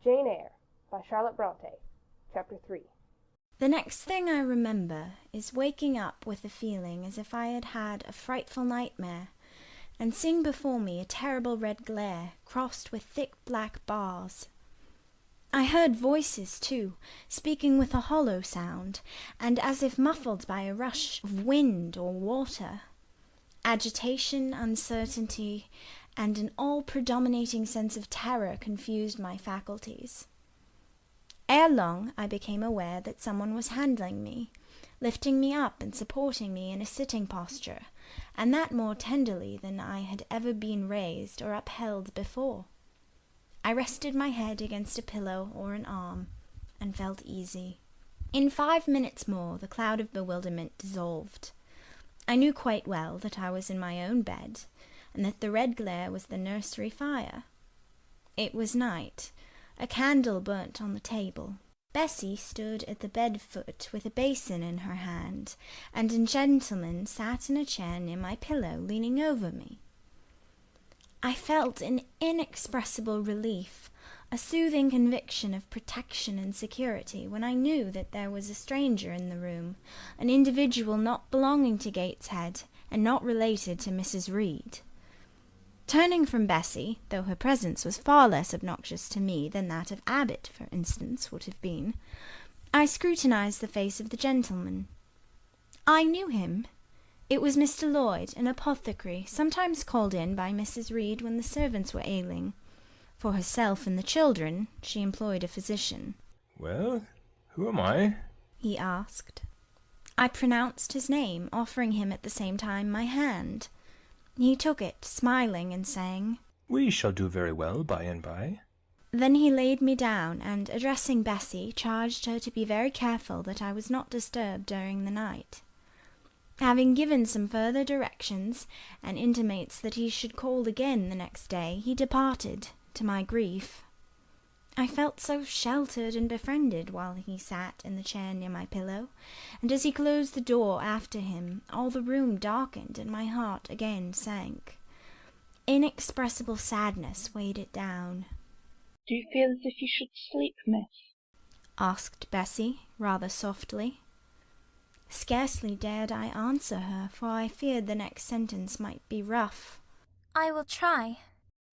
Jane Eyre by Charlotte Bronte. Chapter 3. The next thing I remember is waking up with a feeling as if I had had a frightful nightmare, and seeing before me a terrible red glare crossed with thick black bars. I heard voices, too, speaking with a hollow sound, and as if muffled by a rush of wind or water. Agitation, uncertainty, and an all-predominating sense of terror confused my faculties. Ere long I became aware that someone was handling me, lifting me up and supporting me in a sitting posture, and that more tenderly than I had ever been raised or upheld before. I rested my head against a pillow or an arm, and felt easy. In 5 minutes more the cloud of bewilderment dissolved. I knew quite well that I was in my own bed, and that the red glare was the nursery fire. It was night. A candle burnt on the table. Bessie stood at the bed foot with a basin in her hand, and a gentleman sat in a chair near my pillow, leaning over me. I felt an inexpressible relief, a soothing conviction of protection and security, when I knew that there was a stranger in the room, an individual not belonging to Gateshead, and not related to Mrs. Reed. Turning from Bessie, though her presence was far less obnoxious to me than that of Abbot, for instance, would have been, I scrutinized the face of the gentleman. I knew him. It was Mr. Lloyd, an apothecary, sometimes called in by Mrs. Reed when the servants were ailing. For herself and the children she employed a physician. "Well, who am I?" he asked. I pronounced his name, offering him at the same time my hand. He took it, smiling and saying, "We shall do very well by and by." Then he laid me down, and, addressing Bessie, charged her to be very careful that I was not disturbed during the night. Having given some further directions, and intimates that he should call again the next day, he departed, to my grief. I felt so sheltered and befriended while he sat in the chair near my pillow, and as he closed the door after him, all the room darkened and my heart again sank. Inexpressible sadness weighed it down. "Do you feel as if you should sleep, miss?" asked Bessie, rather softly. Scarcely dared I answer her, for I feared the next sentence might be rough. "I will try."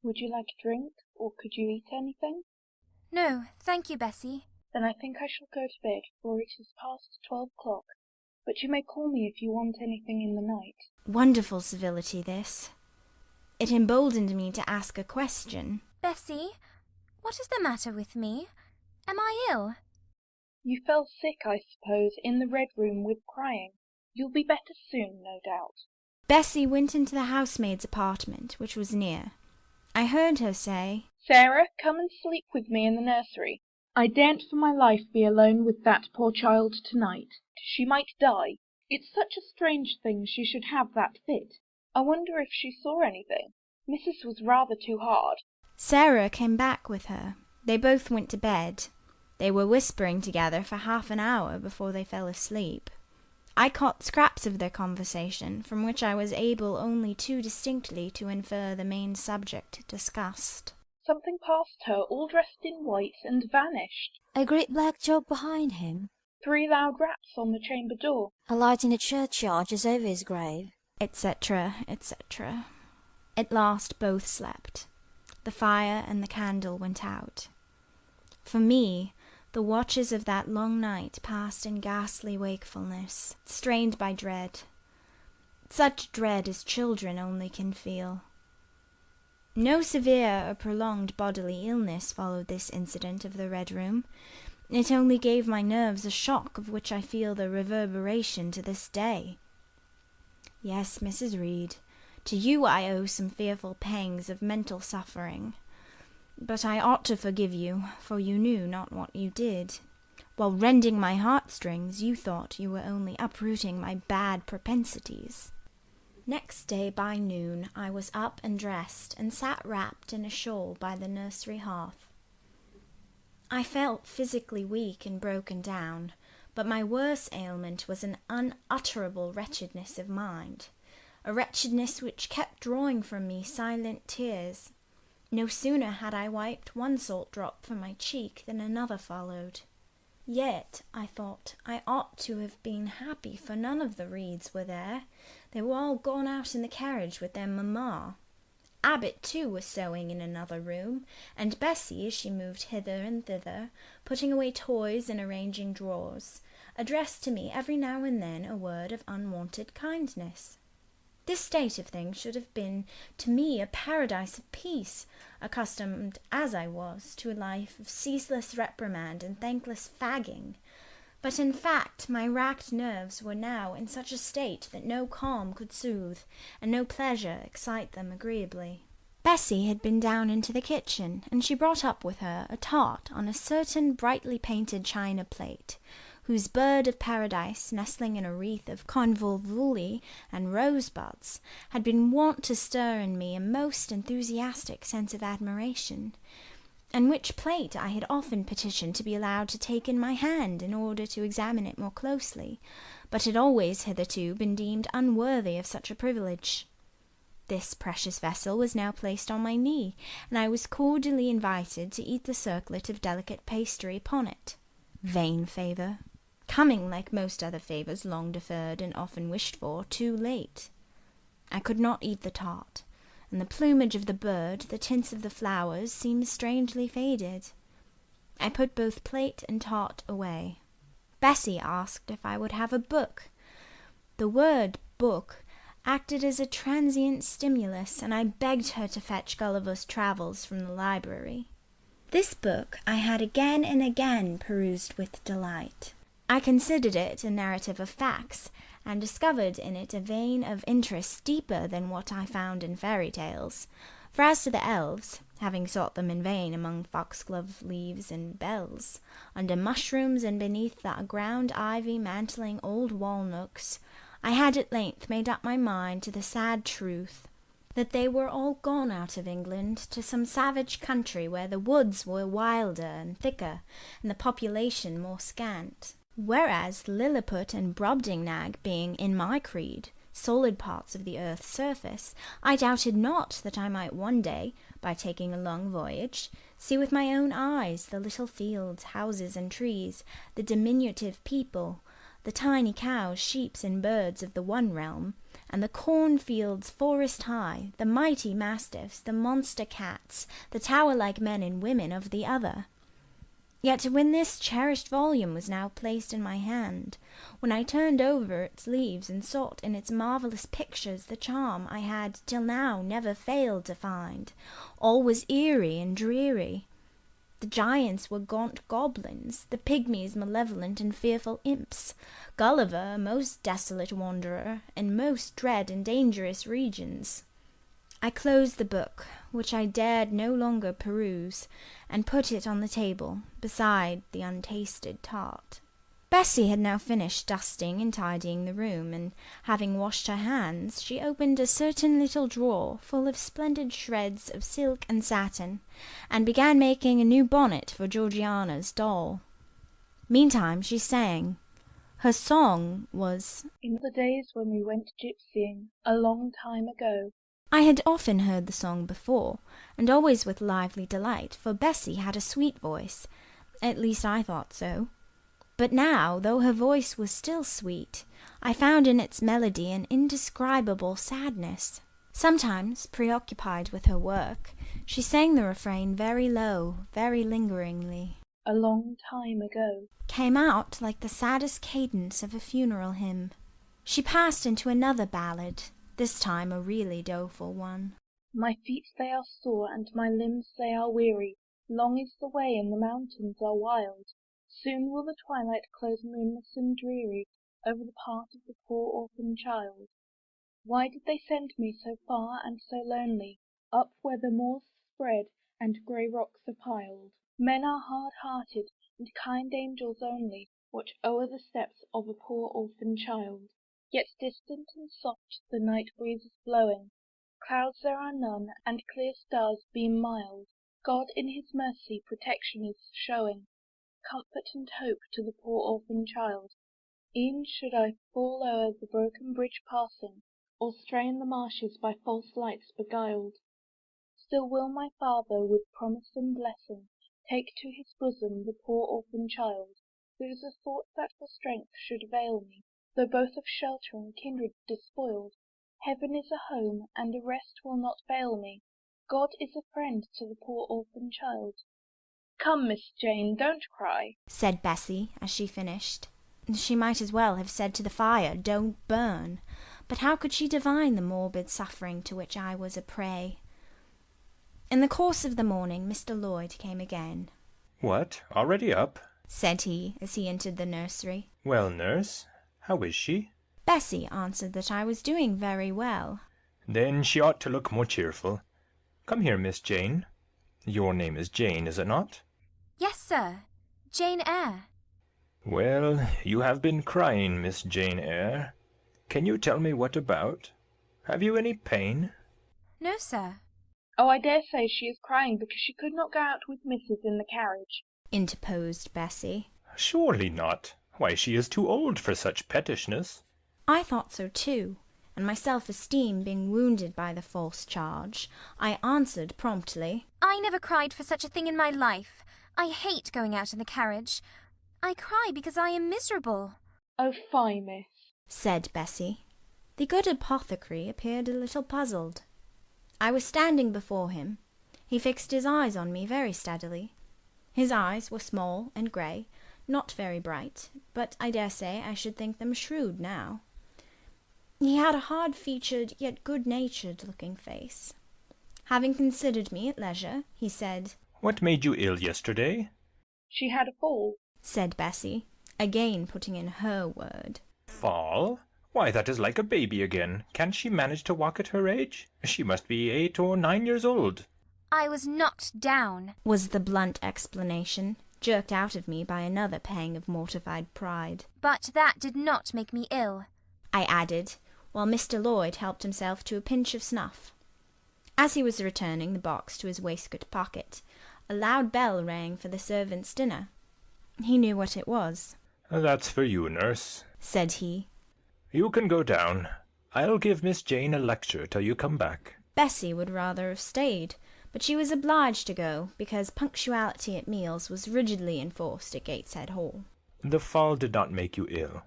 "Would you like a drink, or could you eat anything?" "No, thank you, Bessie." "Then I think I shall go to bed, for it is past 12 o'clock. But you may call me if you want anything in the night." Wonderful civility, this. It emboldened me to ask a question. "Bessie, what is the matter with me? Am I ill?" "You fell sick, I suppose, in the Red Room with crying. You'll be better soon, no doubt." Bessie went into the housemaid's apartment, which was near. I heard her say, "Sarah, come and sleep with me in the nursery. I daren't for my life be alone with that poor child to-night. She might die. It's such a strange thing she should have that fit. I wonder if she saw anything. Mrs. was rather too hard." Sarah came back with her. They both went to bed. They were whispering together for half an hour before they fell asleep. I caught scraps of their conversation, from which I was able only too distinctly to infer the main subject discussed. "Something passed her, all dressed in white, and vanished." A great black dog behind him. 3 loud raps on the chamber door. A light in the churchyard just over his grave. Etc., etc. At last both slept. The fire and the candle went out. For me, the watches of that long night passed in ghastly wakefulness, strained by dread. Such dread as children only can feel. No severe or prolonged bodily illness followed this incident of the Red Room. It only gave my nerves a shock of which I feel the reverberation to this day. Yes, Mrs. Reed, to you I owe some fearful pangs of mental suffering. But I ought to forgive you, for you knew not what you did. While rending my heartstrings, you thought you were only uprooting my bad propensities. Next day by noon I was up and dressed, and sat wrapped in a shawl by the nursery hearth. I felt physically weak and broken down, but my worse ailment was an unutterable wretchedness of mind, a wretchedness which kept drawing from me silent tears. No sooner had I wiped one salt drop from my cheek than another followed. Yet, I thought, I ought to have been happy, for none of the Reeds were there. They were all gone out in the carriage with their mamma. Abbot, too, was sewing in another room, and Bessie, as she moved hither and thither, putting away toys and arranging drawers, addressed to me every now and then a word of unwonted kindness. This state of things should have been to me a paradise of peace, accustomed as I was to a life of ceaseless reprimand and thankless fagging. But in fact my racked nerves were now in such a state that no calm could soothe, and no pleasure excite them agreeably. Bessie had been down into the kitchen, and she brought up with her a tart on a certain brightly painted china plate, whose bird of paradise, nestling in a wreath of convolvuli and rosebuds, had been wont to stir in me a most enthusiastic sense of admiration, and which plate I had often petitioned to be allowed to take in my hand in order to examine it more closely, but had always hitherto been deemed unworthy of such a privilege. This precious vessel was now placed on my knee, and I was cordially invited to eat the circlet of delicate pastry upon it. Vain favour! Coming, like most other favours long deferred and often wished for, too late. I could not eat the tart, and the plumage of the bird, the tints of the flowers, seemed strangely faded. I put both plate and tart away. Bessie asked if I would have a book. The word book acted as a transient stimulus, and I begged her to fetch Gulliver's Travels from the library. This book I had again and again perused with delight. I considered it a narrative of facts, and discovered in it a vein of interest deeper than what I found in fairy tales. For as to the elves, having sought them in vain among foxglove leaves and bells, under mushrooms and beneath the ground ivy mantling old wall-nooks, I had at length made up my mind to the sad truth that they were all gone out of England to some savage country where the woods were wilder and thicker, and the population more scant. Whereas Lilliput and Brobdingnag being, in my creed, solid parts of the earth's surface, I doubted not that I might one day, by taking a long voyage, see with my own eyes the little fields, houses, and trees, the diminutive people, the tiny cows, sheep, and birds of the one realm, and the cornfields forest high, the mighty mastiffs, the monster cats, the tower-like men and women of the other. Yet when this cherished volume was now placed in my hand, when I turned over its leaves and sought in its marvellous pictures the charm I had till now never failed to find, all was eerie and dreary. The giants were gaunt goblins, the pygmies malevolent and fearful imps, Gulliver a most desolate wanderer, in most dread and dangerous regions. I closed the book, which I dared no longer peruse, and put it on the table, beside the untasted tart. Bessie had now finished dusting and tidying the room, and having washed her hands, she opened a certain little drawer full of splendid shreds of silk and satin, and began making a new bonnet for Georgiana's doll. Meantime she sang. Her song was, "In the days when we went gypsying, a long time ago." I had often heard the song before, and always with lively delight, for Bessie had a sweet voice, at least I thought so. But now, though her voice was still sweet, I found in its melody an indescribable sadness. Sometimes, preoccupied with her work, she sang the refrain very low, very lingeringly. "A long time ago" came out like the saddest cadence of a funeral hymn. She passed into another ballad, this time a really doleful one. "My feet they are sore, and my limbs they are weary. Long is the way, and the mountains are wild. Soon will the twilight close moonless and dreary over the path of the poor orphan child. Why did they send me so far and so lonely, up where the moors spread and grey rocks are piled? Men are hard-hearted, and kind angels only watch o'er the steps of a poor orphan child. Yet distant and soft the night breeze is blowing, clouds there are none, and clear stars beam mild. God in his mercy protection is showing, comfort and hope to the poor orphan child. E'en should I fall o'er the broken bridge passing, or stray in the marshes by false lights beguiled, Still will my father, with promise and blessing, take to his bosom the poor orphan child, whose a thought that for strength should avail me, though both of shelter and kindred despoiled. Heaven is a home, and a rest will not fail me. God is a friend to the poor orphan child. Come, Miss Jane, don't cry, said Bessie as she finished. She might as well have said to the fire, "Don't burn," but how could she divine the morbid suffering to which I was a prey? In the course of the morning Mr. Lloyd came again. What, already up? Said he, as he entered the nursery. Well, nurse, how is she? Bessie answered that I was doing very well. Then she ought to look more cheerful. Come here, Miss Jane. Your name is Jane, is it not? Yes, sir. Jane Eyre. Well, you have been crying, Miss Jane Eyre. Can you tell me what about? Have you any pain? No, sir. Oh, I dare say she is crying because she could not go out with Mrs. in the carriage, interposed Bessie. Surely not. Why, she is too old for such pettishness. I thought so too, and my self-esteem being wounded by the false charge, I answered promptly, I never cried for such a thing in my life. I hate going out in the carriage. I cry because I am miserable. Oh, fie, miss, said Bessie. The good apothecary appeared a little puzzled. I was standing before him. He fixed his eyes on me very steadily. His eyes were small and grey, not very bright, but I dare say I should think them shrewd now. He had a hard-featured yet good-natured looking face. Having considered me at leisure, he said, What made you ill yesterday? She had a fall, said Bessie, again putting in her word. Fall? Why, that is like a baby again. Can't she manage to walk at her age? She must be 8 or 9 years old. I was knocked down, was the blunt explanation, jerked out of me by another pang of mortified pride. But that did not make me ill, I added, while Mr. Lloyd helped himself to a pinch of snuff. As he was returning the box to his waistcoat pocket, a loud bell rang for the servants' dinner. He knew what it was. That's for you, nurse, said he. You can go down. I'll give Miss Jane a lecture till you come back. Bessie would rather have stayed, but she was obliged to go, because punctuality at meals was rigidly enforced at Gateshead Hall. The fall did not make you ill.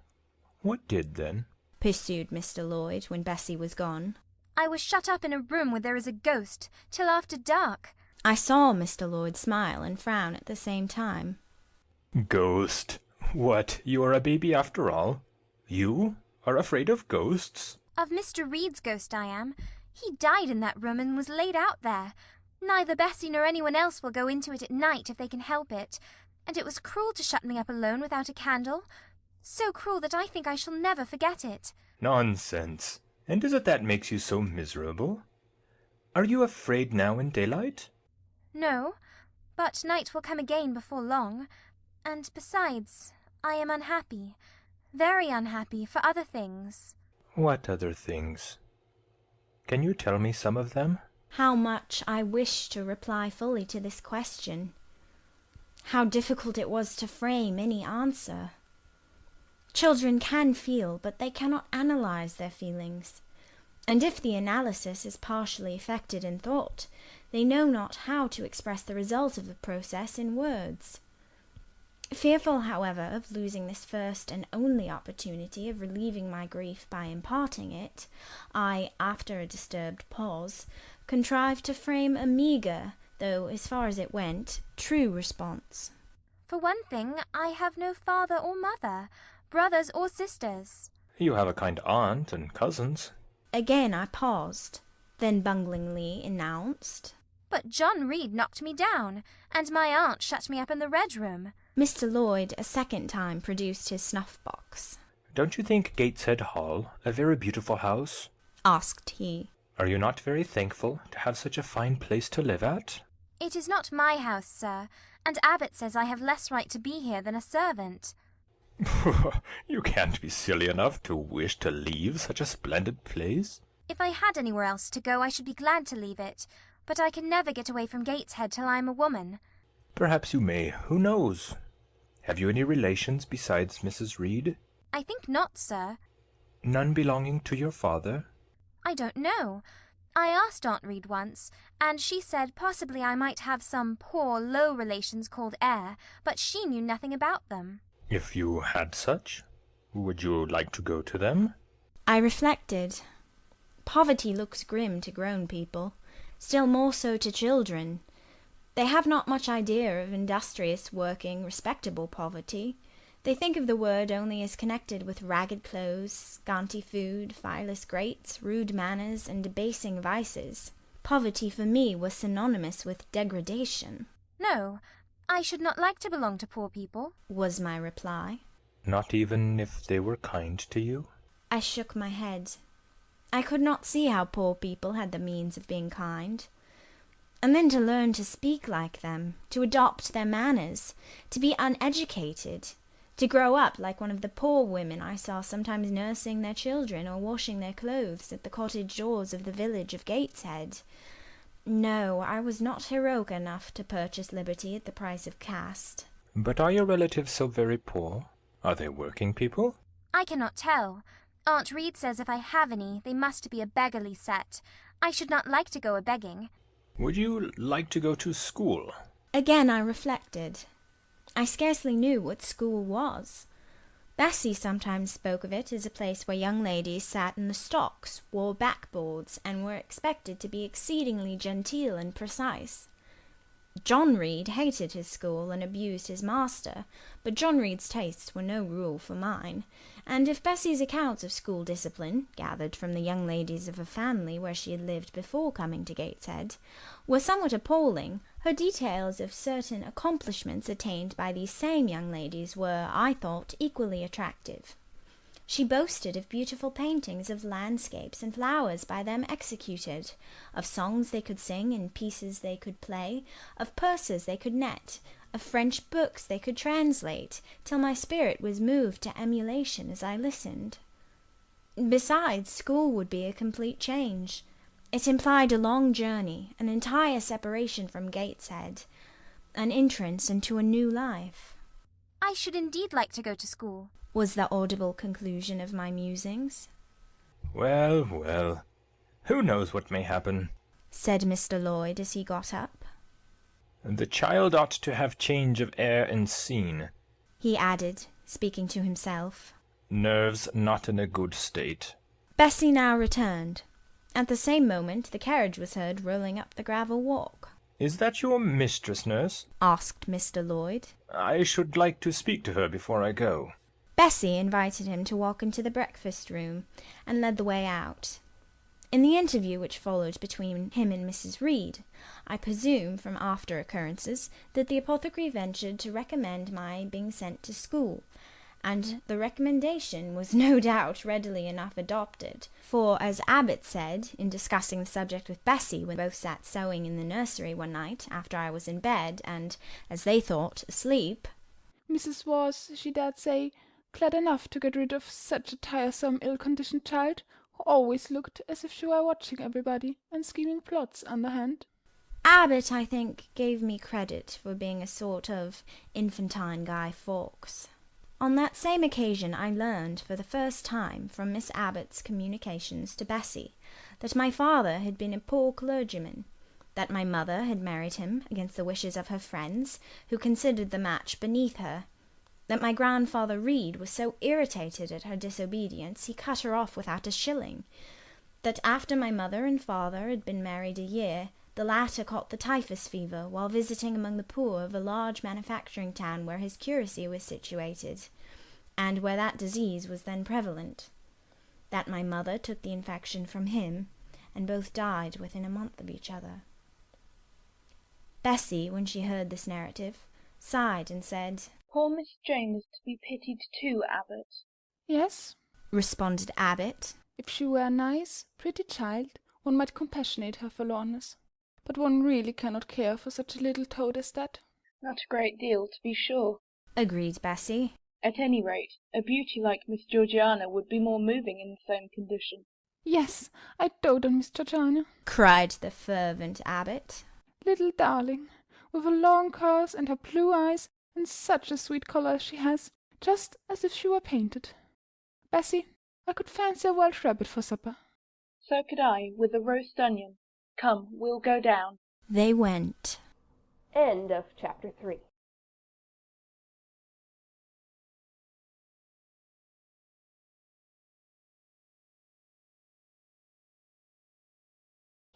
What did, then? Pursued Mr. Lloyd, when Bessie was gone. I was shut up in a room where there is a ghost, till after dark. I saw Mr. Lloyd smile and frown at the same time. Ghost? What, you are a baby after all? You are afraid of ghosts? Of Mr. Reed's ghost I am. He died in that room and was laid out there. Neither Bessie nor anyone else will go into it at night if they can help it, and it was cruel to shut me up alone without a candle. So cruel that I think I shall never forget it. Nonsense. And is it that makes you so miserable? Are you afraid now in daylight? No, but night will come again before long, and besides, I am unhappy, very unhappy for other things. What other things? Can you tell me some of them? How much I wished to reply fully to this question. How difficult it was to frame any answer. Children can feel, but they cannot analyze their feelings. And if the analysis is partially effected in thought, they know not how to express the result of the process in words. Fearful, however, of losing this first and only opportunity of relieving my grief by imparting it, I, after a disturbed pause, contrived to frame a meagre, though, as far as it went, true response. For one thing, I have no father or mother, brothers or sisters. You have a kind aunt and cousins. Again I paused, then bunglingly announced, But John Reed knocked me down, and my aunt shut me up in the Red Room. Mr. Lloyd a second time produced his snuff-box. Don't you think Gateshead Hall a very beautiful house? Asked he. Are you not very thankful to have such a fine place to live at? It is not my house, sir, and Abbot says I have less right to be here than a servant. You can't be silly enough to wish to leave such a splendid place. If I had anywhere else to go, I should be glad to leave it, but I can never get away from Gateshead till I am a woman. Perhaps you may. Who knows? Have you any relations besides Mrs. Reed? I think not, sir. None belonging to your father? I don't know. I asked Aunt Reed once, and she said possibly I might have some poor, low relations called Eyre, but she knew nothing about them. If you had such, would you like to go to them? I reflected. Poverty looks grim to grown people, still more so to children. They have not much idea of industrious, working, respectable poverty. They think of the word only as connected with ragged clothes, scanty food, fireless grates, rude manners, and debasing vices. Poverty for me was synonymous with degradation. No, I should not like to belong to poor people, was my reply. Not even if they were kind to you? I shook my head. I could not see how poor people had the means of being kind. And then to learn to speak like them, to adopt their manners, to be uneducated, to grow up like one of the poor women I saw sometimes nursing their children or washing their clothes at the cottage doors of the village of Gateshead. No, I was not heroic enough to purchase liberty at the price of caste. But are your relatives so very poor? Are they working people? I cannot tell. Aunt Reed says if I have any, they must be a beggarly set. I should not like to go a-begging. Would you like to go to school? Again I reflected. I scarcely knew what school was. Bessie sometimes spoke of it as a place where young ladies sat in the stocks, wore backboards, and were expected to be exceedingly genteel and precise. John Reed hated his school and abused his master, but John Reed's tastes were no rule for mine, and if Bessie's accounts of school discipline, gathered from the young ladies of a family where she had lived before coming to Gateshead, were somewhat appalling, her details of certain accomplishments attained by these same young ladies were, I thought, equally attractive. She boasted of beautiful paintings of landscapes and flowers by them executed, of songs they could sing and pieces they could play, of purses they could net, of French books they could translate, till my spirit was moved to emulation as I listened. Besides, school would be a complete change. It implied a long journey, an entire separation from Gateshead, an entrance into a new life. I should indeed like to go to school, was the audible conclusion of my musings. Well, well, who knows what may happen, said Mr. Lloyd as he got up. The child ought to have change of air and scene, he added, speaking to himself. Nerves not in a good state. Bessie now returned. At the same moment the carriage was heard rolling up the gravel walk. Is that your mistress, nurse? asked Mr. Lloyd. I should like to speak to her before I go. Bessie invited him to walk into the breakfast-room, and led the way out. In the interview which followed between him and Mrs. Reed, I presume from after occurrences that the apothecary ventured to recommend my being sent to school, and the recommendation was no doubt readily enough adopted, for, as Abbot said, in discussing the subject with Bessie when both sat sewing in the nursery one night after I was in bed, and, as they thought, asleep, Mrs. was, she dared say, glad enough to get rid of such a tiresome, ill-conditioned child, who always looked as if she were watching everybody and scheming plots underhand. Abbot, I think, gave me credit for being a sort of infantine Guy Fawkes. On that same occasion I learned for the first time from Miss Abbot's communications to Bessie that my father had been a poor clergyman, that my mother had married him against the wishes of her friends, who considered the match beneath her, that my grandfather Reed was so irritated at her disobedience he cut her off without a shilling, that after my mother and father had been married a year, the latter caught the typhus fever while visiting among the poor of a large manufacturing town where his curacy was situated, and where that disease was then prevalent, that my mother took the infection from him, and both died within a month of each other. Bessie, when she heard this narrative, sighed and said, Poor Miss Jane is to be pitied too, Abbot. Yes, responded Abbot. If she were a nice, pretty child, one might compassionate her forlornness. But one really cannot care for such a little toad as that. Not a great deal, to be sure, agreed Bessie. At any rate, a beauty like Miss Georgiana would be more moving in the same condition. Yes, I dote on Miss Georgiana, cried the fervent Abbot. Little darling, with her long curls and her blue eyes, and such a sweet colour as she has, just as if she were painted. Bessie, I could fancy a Welsh rabbit for supper. so could I, with a roast onion. Come, we'll go down. They went. End of chapter 3.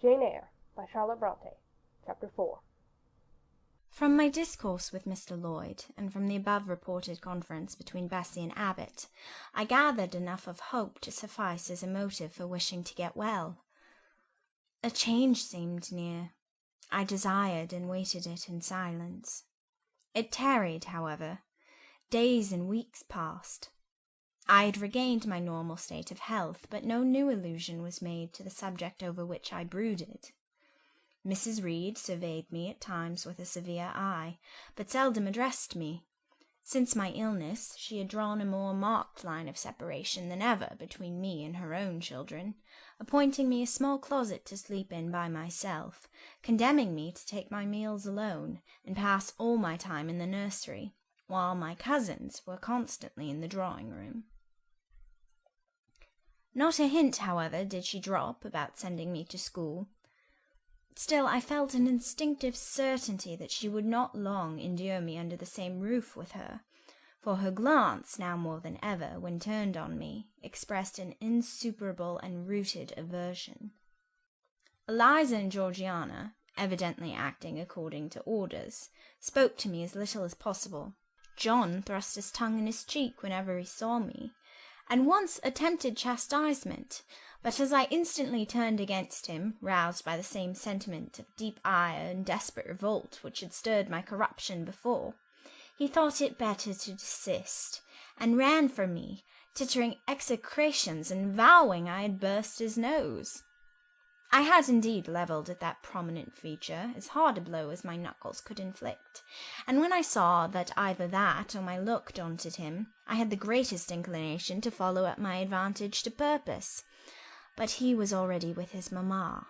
Jane Eyre by Charlotte Bronte. Chapter 4. From my discourse with Mr. Lloyd, and from the above-reported conference between Bessie and Abbot, I gathered enough of hope to suffice as a motive for wishing to get well. A change seemed near. I desired and waited it in silence. It tarried, however. Days and weeks passed. I had regained my normal state of health, but no new allusion was made to the subject over which I brooded. Mrs. Reed surveyed me at times with a severe eye, but seldom addressed me. Since my illness, she had drawn a more marked line of separation than ever between me and her own children, appointing me a small closet to sleep in by myself, condemning me to take my meals alone, and pass all my time in the nursery, while my cousins were constantly in the drawing-room. Not a hint, however, did she drop about sending me to school. Still, I felt an instinctive certainty that she would not long endure me under the same roof with her, for her glance, now more than ever, when turned on me, expressed an insuperable and rooted aversion. Eliza and Georgiana, evidently acting according to orders, spoke to me as little as possible. John thrust his tongue in his cheek whenever he saw me, and once attempted chastisement, but as I instantly turned against him, roused by the same sentiment of deep ire and desperate revolt which had stirred my corruption before, he thought it better to desist, and ran from me, tittering execrations and vowing I had burst his nose. I had indeed levelled at that prominent feature as hard a blow as my knuckles could inflict, and when I saw that either that or my look daunted him, I had the greatest inclination to follow up my advantage to purpose. But he was already with his mamma.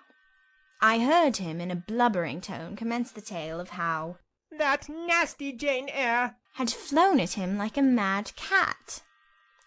I heard him in a blubbering tone commence the tale of how "That nasty Jane Eyre had flown at him like a mad cat.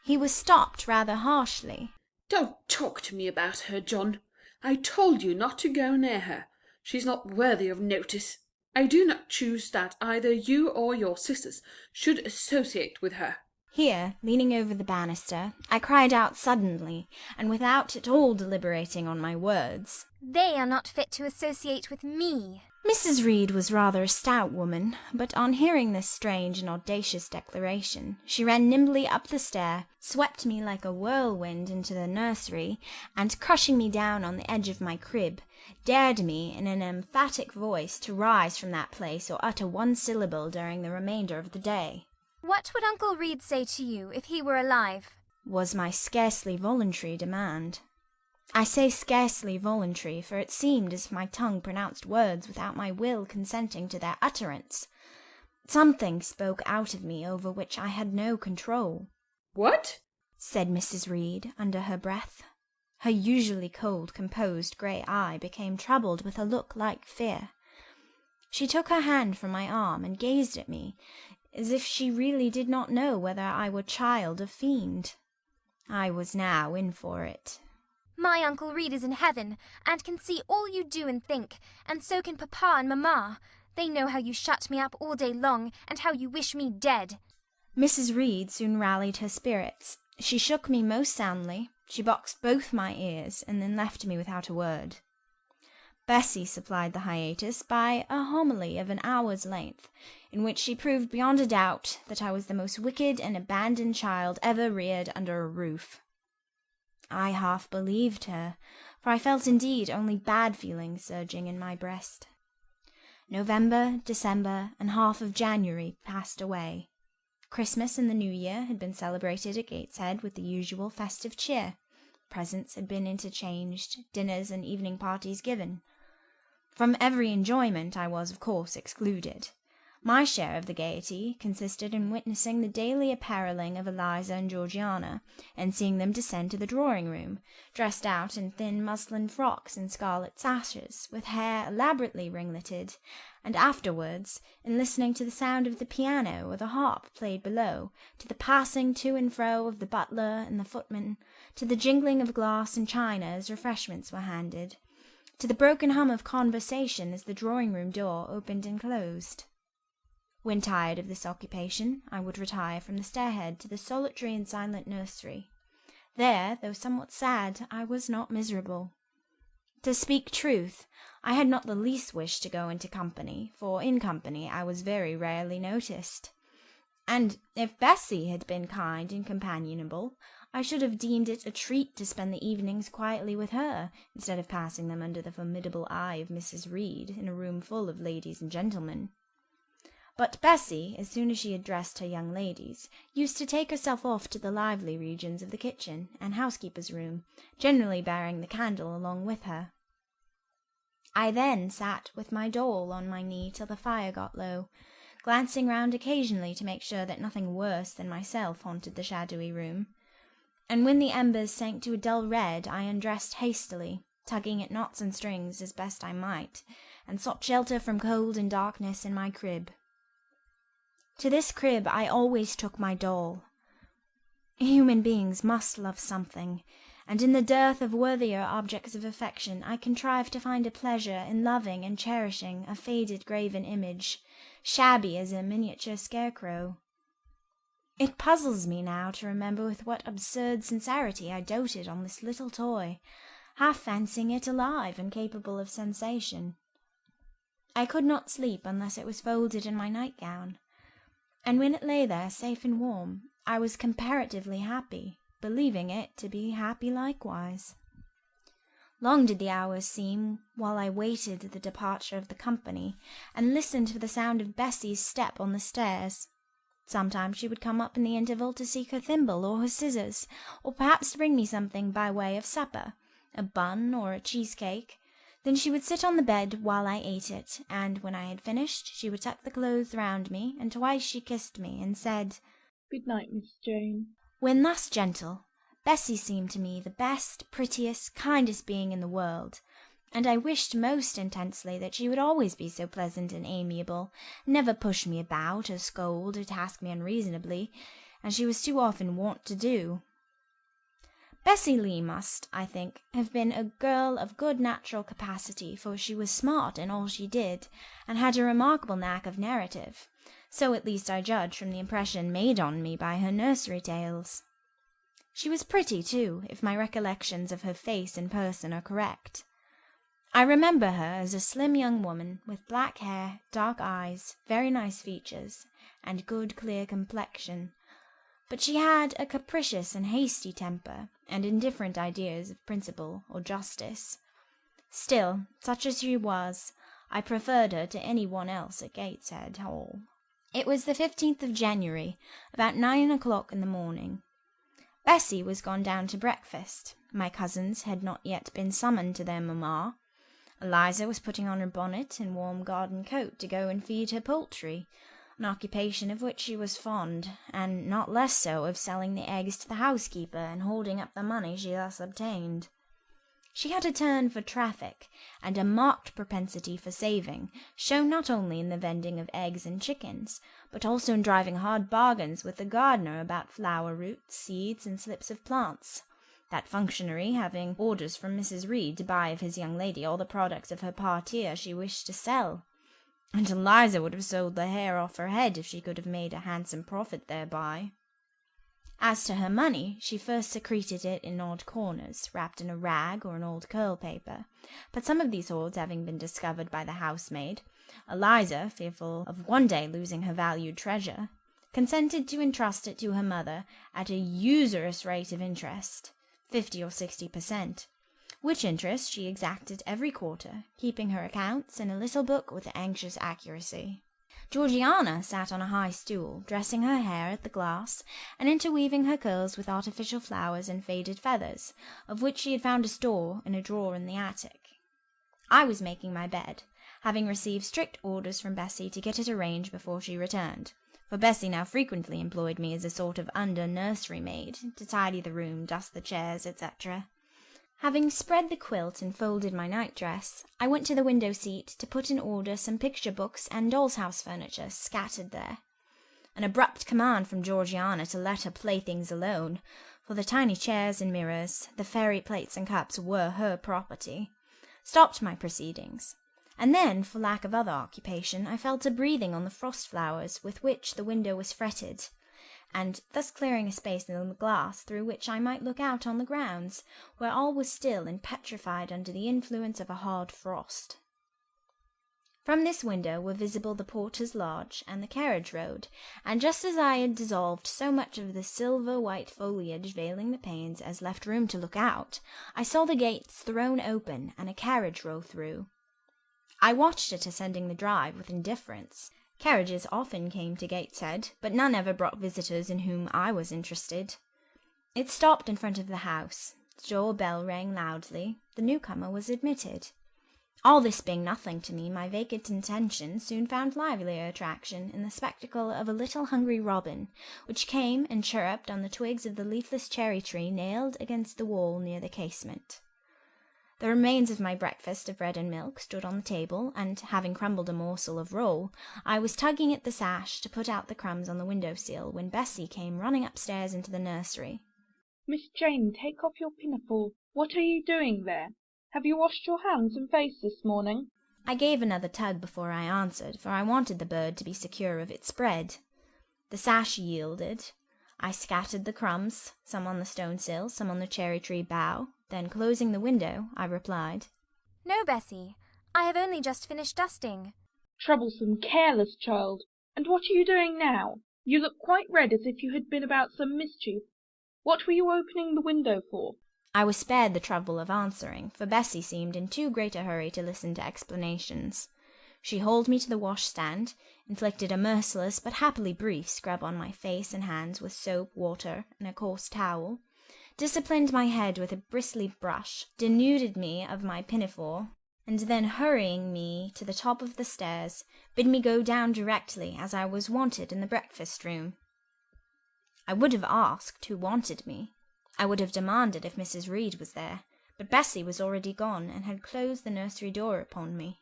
He was stopped rather harshly. "Don't talk to me about her, John. I told you not to go near her. She's not worthy of notice. I do not choose that either you or your sisters should associate with her." Here, leaning over the banister, I cried out suddenly, and without at all deliberating on my words, "They are not fit to associate with me." Mrs. Reed was rather a stout woman, but on hearing this strange and audacious declaration, she ran nimbly up the stair, swept me like a whirlwind into the nursery, and crushing me down on the edge of my crib, dared me in an emphatic voice to rise from that place or utter one syllable during the remainder of the day. "What would Uncle Reed say to you if he were alive?" was my scarcely voluntary demand. I say scarcely voluntary, for it seemed as if my tongue pronounced words without my will consenting to their utterance. Something spoke out of me over which I had no control. "What?" said Mrs. Reed under her breath. Her usually cold, composed grey eye became troubled with a look like fear. She took her hand from my arm and gazed at me, as if she really did not know whether I were child or fiend. I was now in for it. "My Uncle Reed is in heaven, and can see all you do and think, and so can Papa and Mamma. They know how you shut me up all day long, and how you wish me dead." Mrs. Reed soon rallied her spirits. She shook me most soundly, she boxed both my ears, and then left me without a word. Bessie supplied the hiatus by a homily of an hour's length, in which she proved beyond a doubt that I was the most wicked and abandoned child ever reared under a roof. I half believed her, for I felt indeed only bad feelings surging in my breast. November, December, and half of January passed away. Christmas and the New Year had been celebrated at Gateshead with the usual festive cheer. Presents had been interchanged, dinners and evening parties given. From every enjoyment I was, of course, excluded. My share of the gaiety consisted in witnessing the daily apparelling of Eliza and Georgiana, and seeing them descend to the drawing-room, dressed out in thin muslin frocks and scarlet sashes, with hair elaborately ringleted, and afterwards in listening to the sound of the piano or the harp played below, to the passing to and fro of the butler and the footman, to the jingling of glass and china as refreshments were handed, to the broken hum of conversation as the drawing-room door opened and closed. When tired of this occupation, I would retire from the stairhead to the solitary and silent nursery. There, though somewhat sad, I was not miserable. To speak truth, I had not the least wish to go into company, for in company I was very rarely noticed. And if Bessie had been kind and companionable, I should have deemed it a treat to spend the evenings quietly with her, instead of passing them under the formidable eye of Mrs. Reed in a room full of ladies and gentlemen. But Bessie, as soon as she had dressed her young ladies, used to take herself off to the lively regions of the kitchen and housekeeper's room, generally bearing the candle along with her. I then sat with my doll on my knee till the fire got low, glancing round occasionally to make sure that nothing worse than myself haunted the shadowy room, and when the embers sank to a dull red, I undressed hastily, tugging at knots and strings as best I might, and sought shelter from cold and darkness in my crib. To this crib I always took my doll. Human beings must love something, and in the dearth of worthier objects of affection I contrived to find a pleasure in loving and cherishing a faded graven image, shabby as a miniature scarecrow. It puzzles me now to remember with what absurd sincerity I doted on this little toy, half fancying it alive and capable of sensation. I could not sleep unless it was folded in my nightgown, and when it lay there safe and warm, I was comparatively happy, believing it to be happy likewise. Long did the hours seem while I waited the departure of the company, and listened for the sound of Bessie's step on the stairs. Sometimes she would come up in the interval to seek her thimble or her scissors, or perhaps to bring me something by way of supper, a bun or a cheesecake. Then she would sit on the bed while I ate it, and when I had finished, she would tuck the clothes round me, and twice she kissed me, and said, "Good night, Miss Jane." When thus gentle, Bessie seemed to me the best, prettiest, kindest being in the world, and I wished most intensely that she would always be so pleasant and amiable, never push me about, or scold, or task me unreasonably, as she was too often wont to do. Bessie Lee must, I think, have been a girl of good natural capacity, for she was smart in all she did, and had a remarkable knack of narrative. So at least I judge from the impression made on me by her nursery tales. She was pretty, too, if my recollections of her face and person are correct. I remember her as a slim young woman, with black hair, dark eyes, very nice features, and good clear complexion. But she had a capricious and hasty temper, and indifferent ideas of principle or justice. Still, such as she was, I preferred her to any one else at Gateshead Hall. It was the 15th of January, about 9 o'clock in the morning. Bessie was gone down to breakfast. My cousins had not yet been summoned to their mamma. Eliza was putting on her bonnet and warm garden coat to go and feed her poultry, an occupation of which she was fond, and not less so of selling the eggs to the housekeeper and holding up the money she thus obtained. She had a turn for traffic, and a marked propensity for saving, shown not only in the vending of eggs and chickens, but also in driving hard bargains with the gardener about flower roots, seeds, and slips of plants, that functionary having orders from Mrs. Reed to buy of his young lady all the products of her parterre she wished to sell. And Eliza would have sold the hair off her head if she could have made a handsome profit thereby. As to her money, she first secreted it in odd corners, wrapped in a rag or an old curl paper, but some of these hoards having been discovered by the housemaid, Eliza, fearful of one day losing her valued treasure, consented to entrust it to her mother at a usurious rate of interest, 50 or 60%, which interest she exacted every quarter, keeping her accounts in a little book with anxious accuracy. Georgiana sat on a high stool, dressing her hair at the glass, and interweaving her curls with artificial flowers and faded feathers, of which she had found a store in a drawer in the attic. I was making my bed, having received strict orders from Bessie to get it arranged before she returned, for Bessie now frequently employed me as a sort of under-nursery maid, to tidy the room, dust the chairs, etc. Having spread the quilt and folded my nightdress, I went to the window-seat to put in order some picture books and doll's house furniture scattered there. An abrupt command from Georgiana to let her playthings alone, for the tiny chairs and mirrors, the fairy plates and cups were her property, stopped my proceedings. And then, for lack of other occupation, I fell to breathing on the frost flowers with which the window was fretted, and thus clearing a space in the glass through which I might look out on the grounds, where all was still and petrified under the influence of a hard frost. From this window were visible the porter's lodge and the carriage road, and just as I had dissolved so much of the silver-white foliage veiling the panes as left room to look out, I saw the gates thrown open and a carriage roll through. I watched it ascending the drive with indifference. Carriages often came to Gateshead, but none ever brought visitors in whom I was interested. It stopped in front of the house. The door bell rang loudly. The newcomer was admitted. All this being nothing to me, my vacant attention soon found livelier attraction in the spectacle of a little hungry robin, which came and chirruped on the twigs of the leafless cherry-tree nailed against the wall near the casement. The remains of my breakfast of bread and milk stood on the table, and, having crumbled a morsel of roll, I was tugging at the sash to put out the crumbs on the window-sill when Bessie came running upstairs into the nursery. Miss Jane, take off your pinafore. What are you doing there? Have you washed your hands and face this morning? I gave another tug before I answered, for I wanted the bird to be secure of its bread. The sash yielded. I scattered the crumbs, some on the stone-sill, some on the cherry-tree bough. Then, closing the window, I replied, "No, Bessie. I have only just finished dusting." Troublesome, careless child. And what are you doing now? You look quite red as if you had been about some mischief. What were you opening the window for? I was spared the trouble of answering, for Bessie seemed in too great a hurry to listen to explanations. She hauled me to the washstand, inflicted a merciless but happily brief scrub on my face and hands with soap, water, and a coarse towel, disciplined my head with a bristly brush, denuded me of my pinafore, and then, hurrying me to the top of the stairs, bid me go down directly, as I was wanted in the breakfast-room. I would have asked who wanted me. I would have demanded if Mrs. Reed was there, but Bessie was already gone and had closed the nursery door upon me.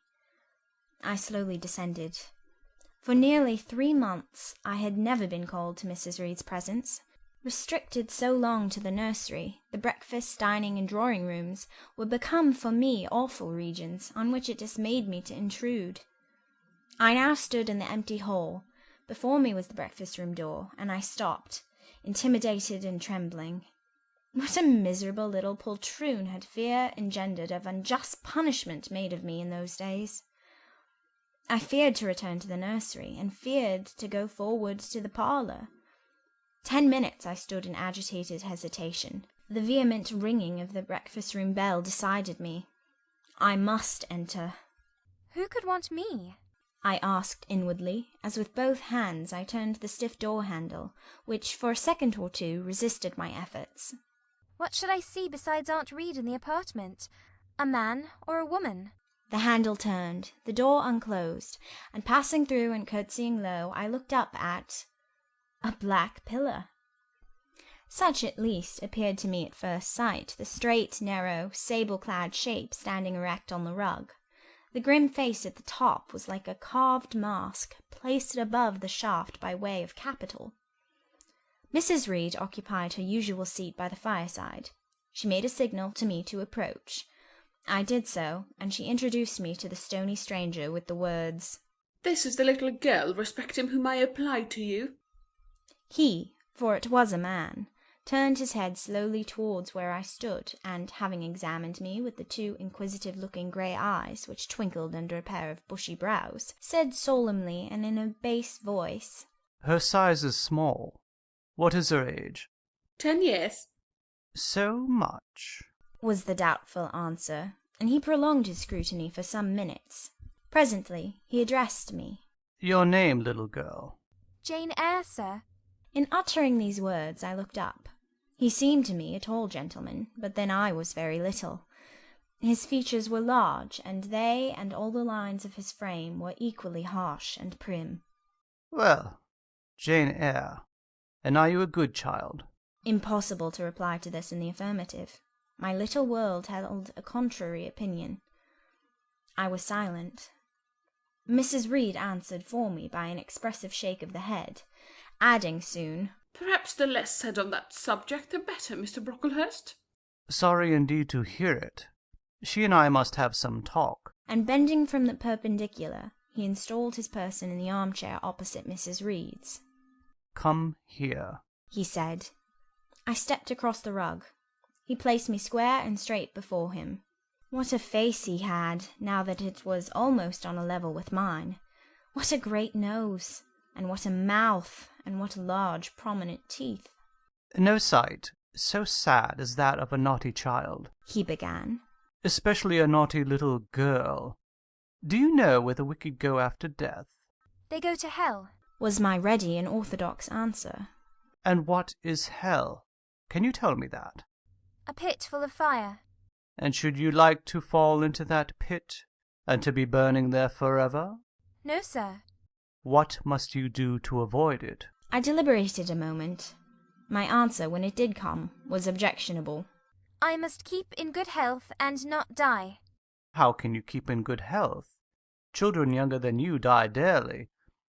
I slowly descended. For nearly 3 months I had never been called to Mrs. Reed's presence. Restricted so long to the nursery, the breakfast, dining, and drawing-rooms were become for me awful regions on which it dismayed me to intrude. I now stood in the empty hall. Before me was the breakfast-room door, and I stopped, intimidated and trembling. What a miserable little poltroon had fear engendered of unjust punishment made of me in those days! I feared to return to the nursery, and feared to go forward to the parlour. 10 minutes I stood in agitated hesitation. The vehement ringing of the breakfast-room bell decided me. I must enter. "Who could want me?" I asked inwardly, as with both hands I turned the stiff door-handle, which for a second or two resisted my efforts. What should I see besides Aunt Reed in the apartment? A man or a woman? The handle turned, the door unclosed, and passing through and curtsying low, I looked up at a black pillar. Such, at least, appeared to me at first sight, the straight, narrow, sable-clad shape standing erect on the rug. The grim face at the top was like a carved mask, placed above the shaft by way of capital. Mrs. Reed occupied her usual seat by the fireside. She made a signal to me to approach. I did so, and she introduced me to the stony stranger with the words, "This is the little girl respecting whom I applied to you." He, for it was a man, turned his head slowly towards where I stood, and, having examined me with the 2 inquisitive-looking grey eyes which twinkled under a pair of bushy brows, said solemnly and in a bass voice, "Her size is small. What is her age?" 10 years. "So much," was the doubtful answer, and he prolonged his scrutiny for some minutes. Presently he addressed me. "Your name, little girl?" "Jane Eyre, sir." In uttering these words I looked up. He seemed to me a tall gentleman, but then I was very little. His features were large, and they and all the lines of his frame were equally harsh and prim. Well, Jane Eyre, and are you a good child? Impossible to reply to this in the affirmative. My little world held a contrary opinion. I was silent. Mrs. Reed answered for me by an expressive shake of the head, adding soon, Perhaps the less said on that subject the better, Mr. Brocklehurst. Sorry indeed to hear it. She and I must have some talk. And bending from the perpendicular, he installed his person in the armchair opposite Mrs. Reed's. Come here, he said. I stepped across the rug. He placed me square and straight before him. What a face he had, now that it was almost on a level with mine! What a great nose! And what a mouth! And what large, prominent teeth! No sight so sad as that of a naughty child, he began. Especially a naughty little girl. Do you know where the wicked go after death? They go to hell, was my ready and orthodox answer. And what is hell? Can you tell me that? a pit full of fire. And should you like to fall into that pit, and to be burning there forever? No, sir. What must you do to avoid it? I deliberated a moment. My answer, when it did come, was objectionable. I must keep in good health and not die. How can you keep in good health? Children younger than you die daily.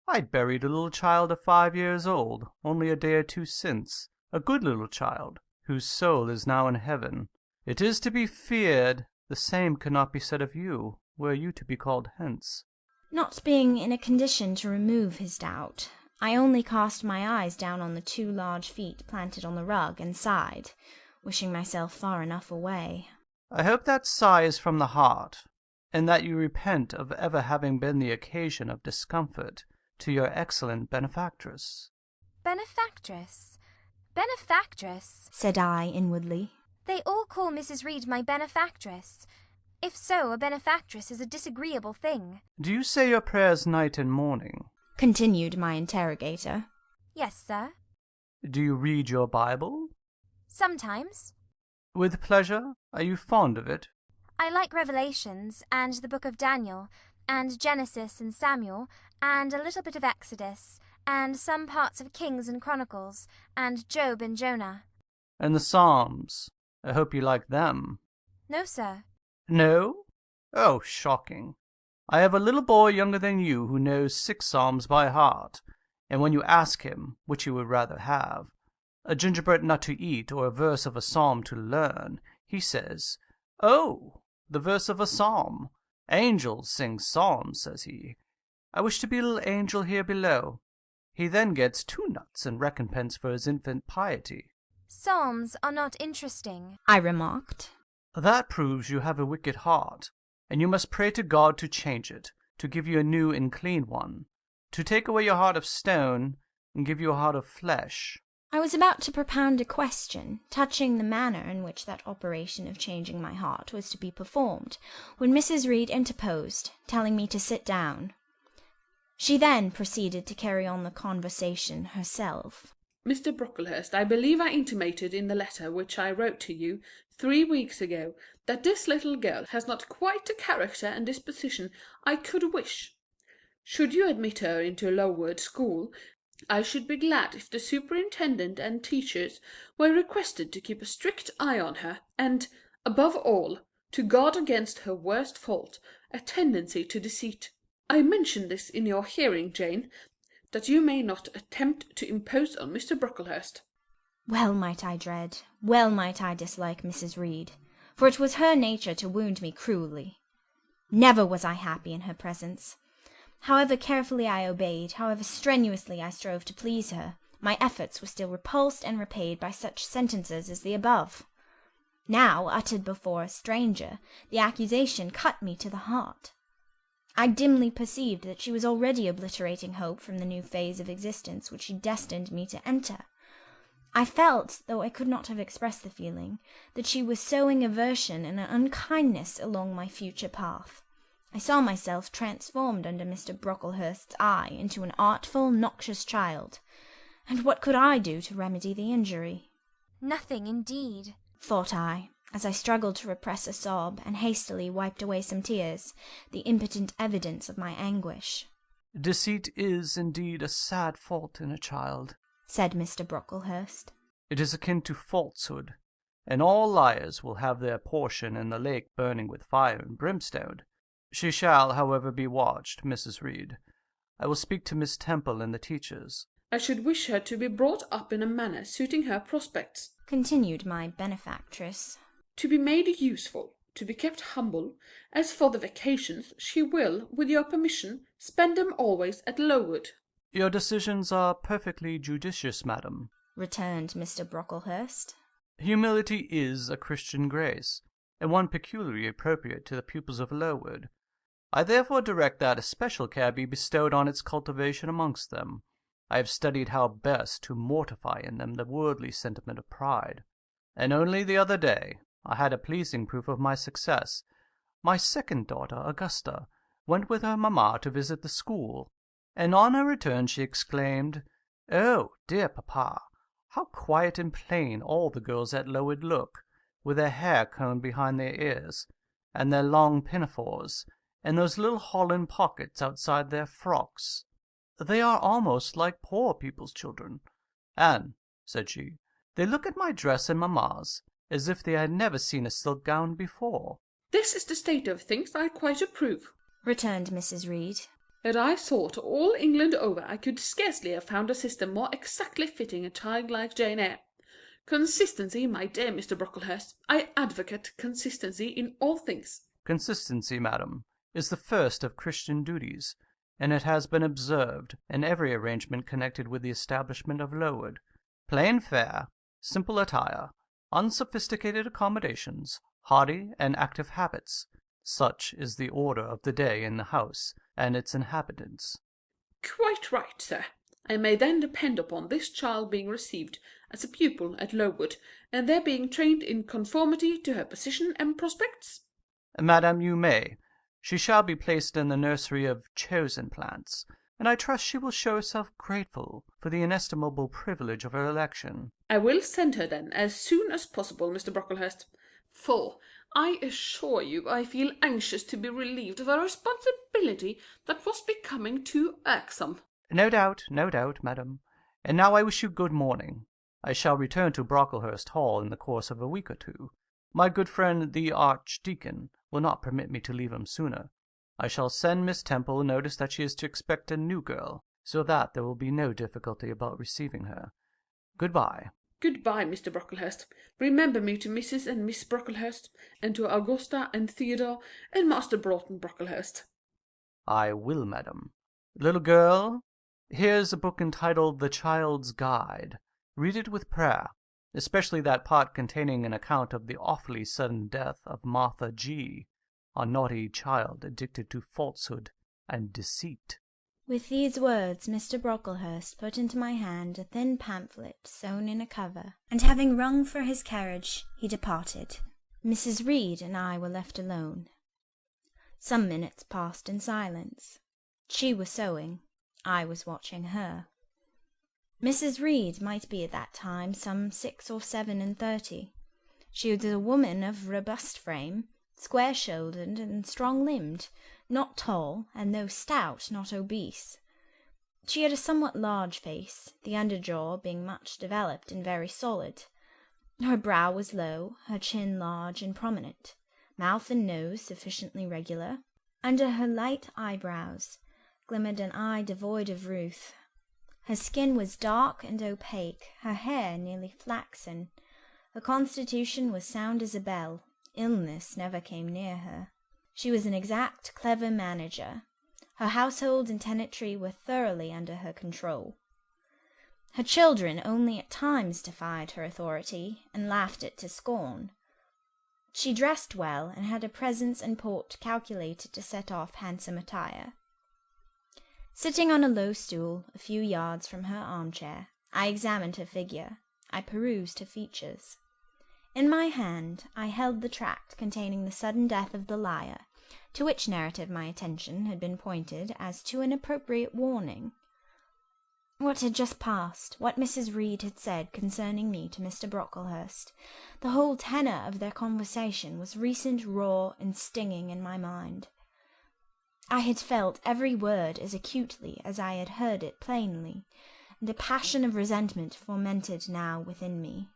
I buried a little child of 5 years old, only a day or two since, a good little child, whose soul is now in heaven. It is to be feared the same could not be said of you, were you to be called hence. Not being in a condition to remove his doubt, I only cast my eyes down on the 2 large feet planted on the rug and sighed, wishing myself far enough away. I hope that sigh is from the heart, and that you repent of ever having been the occasion of discomfort to your excellent benefactress. Benefactress? Benefactress? Said I inwardly. They all call Mrs. Reed my benefactress. If so, a benefactress is a disagreeable thing. Do you say your prayers night and morning? Continued my interrogator. Yes, sir. Do you read your Bible? Sometimes. With pleasure? Are you fond of it? I like Revelations, and the book of Daniel, and Genesis and Samuel, and a little bit of Exodus, and some parts of Kings and Chronicles, and Job and Jonah. And the Psalms? I hope you like them. No, sir. No? Oh, shocking. I have a little boy younger than you who knows 6 Psalms by heart, and when you ask him which he would rather have, a gingerbread nut to eat or a verse of a psalm to learn, he says, "Oh, the verse of a psalm. Angels sing psalms," says he. "I wish to be a little angel here below." He then gets 2 nuts in recompense for his infant piety. Psalms are not interesting, I remarked. That proves you have a wicked heart, and you must pray to God to change it, to give you a new and clean one, to take away your heart of stone and give you a heart of flesh. I was about to propound a question touching the manner in which that operation of changing my heart was to be performed, when Mrs. Reed interposed, telling me to sit down. She then proceeded to carry on the conversation herself. Mr. Brocklehurst, I believe I intimated in the letter which I wrote to you 3 weeks ago that this little girl has not quite the character and disposition I could wish. Should you admit her into a Lowood school, I should be glad if the superintendent and teachers were requested to keep a strict eye on her, and, above all, to guard against her worst fault, a tendency to deceit. I mention this in your hearing, Jane, that you may not attempt to impose on Mr. Brocklehurst. Well might I dread, well might I dislike Mrs. Reed, for it was her nature to wound me cruelly. Never was I happy in her presence. However carefully I obeyed, however strenuously I strove to please her, my efforts were still repulsed and repaid by such sentences as the above. Now, uttered before a stranger, the accusation cut me to the heart. I dimly perceived that she was already obliterating hope from the new phase of existence which she destined me to enter. I felt, though I could not have expressed the feeling, that she was sowing aversion and unkindness along my future path. I saw myself transformed under Mr. Brocklehurst's eye into an artful, noxious child. And what could I do to remedy the injury? Nothing, indeed, thought I, as I struggled to repress a sob and hastily wiped away some tears, the impotent evidence of my anguish. Deceit is indeed a sad fault in a child, said Mr. Brocklehurst. It is akin to falsehood, and all liars will have their portion in the lake burning with fire and brimstone. She shall, however, be watched, Mrs. Reed. I will speak to Miss Temple and the teachers. I should wish her to be brought up in a manner suiting her prospects, continued my benefactress. To be made useful, to be kept humble. As for the vacations, she will, with your permission, spend them always at Lowood. Your decisions are perfectly judicious, madam, returned Mr. Brocklehurst. Humility is a Christian grace, and one peculiarly appropriate to the pupils of Lowood. I therefore direct that especial care be bestowed on its cultivation amongst them. I have studied how best to mortify in them the worldly sentiment of pride, and only the other day I had a pleasing proof of my success. My second daughter, Augusta, went with her mamma to visit the school, and on her return she exclaimed, "Oh, dear papa, how quiet and plain all the girls at Lowood look, with their hair combed behind their ears, and their long pinafores, and those little holland pockets outside their frocks. They are almost like poor people's children. And," said she, "they look at my dress and mamma's as if they had never seen a silk gown before." This is the state of things I quite approve, returned Mrs. Reed. Had I thought all England over, I could scarcely have found a system more exactly fitting a child like Jane Eyre. Consistency, my dear Mr. Brocklehurst. I advocate consistency in all things. Consistency, madam, is the first of Christian duties, and it has been observed in every arrangement connected with the establishment of Lowood. Plain fare, simple attire, unsophisticated accommodations, hearty and active habits. Such is the order of the day in the house and its inhabitants. Quite right, sir. I may then depend upon this child being received as a pupil at Lowood, and there being trained in conformity to her position and prospects? Madam, you may. She shall be placed in the nursery of chosen plants, and I trust she will show herself grateful for the inestimable privilege of her election. I will send her then as soon as possible, Mr. Brocklehurst, for I assure you I feel anxious to be relieved of a responsibility that was becoming too irksome. No doubt, madam. And now I wish you good morning. I shall return to Brocklehurst Hall in the course of a week or two. My good friend the Archdeacon will not permit me to leave him sooner. I shall send Miss Temple notice that she is to expect a new girl, so that there will be no difficulty about receiving her. Good-bye. Good-bye, Mr. Brocklehurst. Remember me to Mrs. and Miss Brocklehurst, and to Augusta and Theodore and Master Broughton Brocklehurst. I will, madam. Little girl, here's a book entitled The Child's Guide. Read it with prayer, especially that part containing an account of the awfully sudden death of Martha G., a naughty child addicted to falsehood and deceit. With these words Mr. Brocklehurst put into my hand a thin pamphlet sewn in a cover, and having rung for his carriage, he departed. Mrs. Reed and I were left alone. Some minutes passed in silence. She was sewing. I was watching her. Mrs. Reed might be at that time some 6 or 7 and 30. She was a woman of robust frame, square-shouldered and strong-limbed, not tall, and though stout, not obese. She had a somewhat large face, the underjaw being much developed and very solid. Her brow was low, her chin large and prominent, mouth and nose sufficiently regular. Under her light eyebrows glimmered an eye devoid of ruth. Her skin was dark and opaque, her hair nearly flaxen. Her constitution was sound as a bell. Illness never came near her. She was an exact, clever manager. Her household and tenantry were thoroughly under her control. Her children only at times defied her authority, and laughed it to scorn. She dressed well, and had a presence and port calculated to set off handsome attire. Sitting on a low stool, a few yards from her armchair, I examined her figure. I perused her features. In my hand I held the tract containing the sudden death of the liar, to which narrative my attention had been pointed as to an appropriate warning. What had just passed, what Mrs. Reed had said concerning me to Mr. Brocklehurst, the whole tenor of their conversation was recent, raw, and stinging in my mind. I had felt every word as acutely as I had heard it plainly, and a passion of resentment fomented now within me.